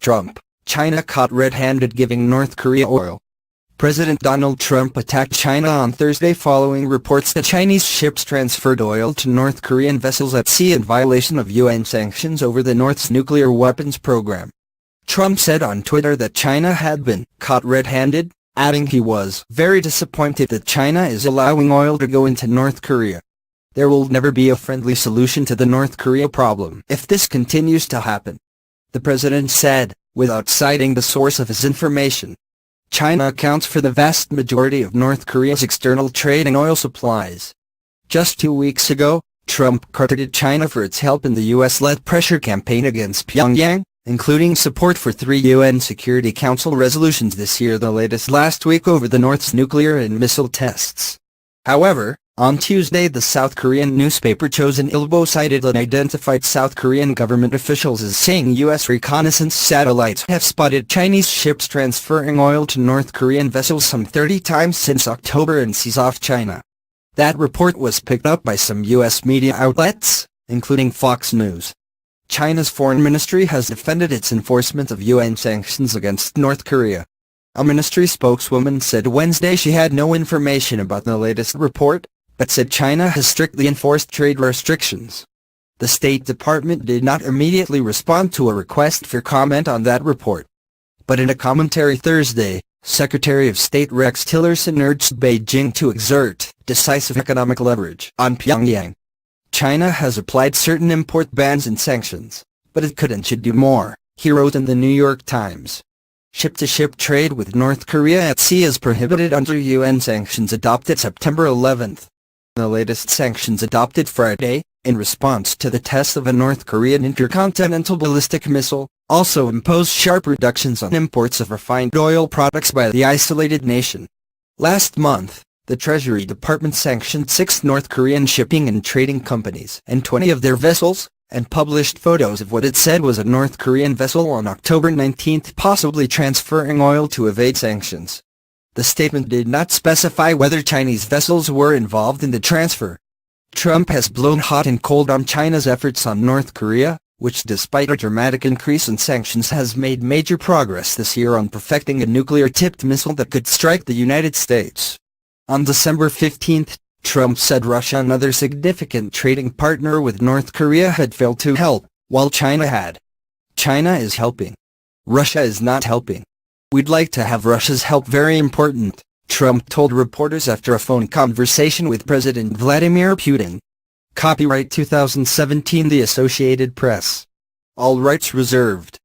Trump, China caught red-handed giving North Korea oil. President Donald Trump attacked China on Thursday following reports that Chinese ships transferred oil to North Korean vessels at sea in violation of UN sanctions over the North's nuclear weapons program. Trump said on Twitter that China had been caught red-handed, adding he was very disappointed that China is allowing oil to go into North Korea. There will never be a friendly solution to the North Korea problem if this continues to happen, the president said, without citing the source of his information. China accounts for the vast majority of North Korea's external trade in oil supplies. Just 2 weeks ago, Trump credited China for its help in the U.S.-led pressure campaign against Pyongyang, including support for 3 UN Security Council resolutions this year, the latest last week over the North's nuclear and missile tests. However, on Tuesday the South Korean newspaper Chosun Ilbo cited unidentified South Korean government officials as saying U.S. reconnaissance satellites have spotted Chinese ships transferring oil to North Korean vessels some 30 times since October and seas off China. That report was picked up by some U.S. media outlets, including Fox News. China's foreign ministry has defended its enforcement of UN sanctions against North Korea. A ministry spokeswoman said Wednesday she had no information about the latest report, but said China has strictly enforced trade restrictions. The State Department did not immediately respond to a request for comment on that report. But in a commentary Thursday, Secretary of State Rex Tillerson urged Beijing to exert decisive economic leverage on Pyongyang. China has applied certain import bans and sanctions, but it could and should do more, he wrote in the New York Times. Ship-to-ship trade with North Korea at sea is prohibited under UN sanctions adopted September 11. The latest sanctions adopted Friday, in response to the test of a North Korean intercontinental ballistic missile, also impose sharp reductions on imports of refined oil products by the isolated nation. Last month, the Treasury Department sanctioned 6 North Korean shipping and trading companies and 20 of their vessels, and published photos of what it said was a North Korean vessel on October 19 possibly transferring oil to evade sanctions. The statement did not specify whether Chinese vessels were involved in the transfer. Trump has blown hot and cold on China's efforts on North Korea, which despite a dramatic increase in sanctions has made major progress this year on perfecting a nuclear-tipped missile that could strike the United States. On December 15, Trump said Russia, another significant trading partner with North Korea, had failed to help, while China had. China is helping. Russia is not helping. We'd like to have Russia's help, very important, Trump told reporters after a phone conversation with President Vladimir Putin. Copyright 2017 The Associated Press. All rights reserved.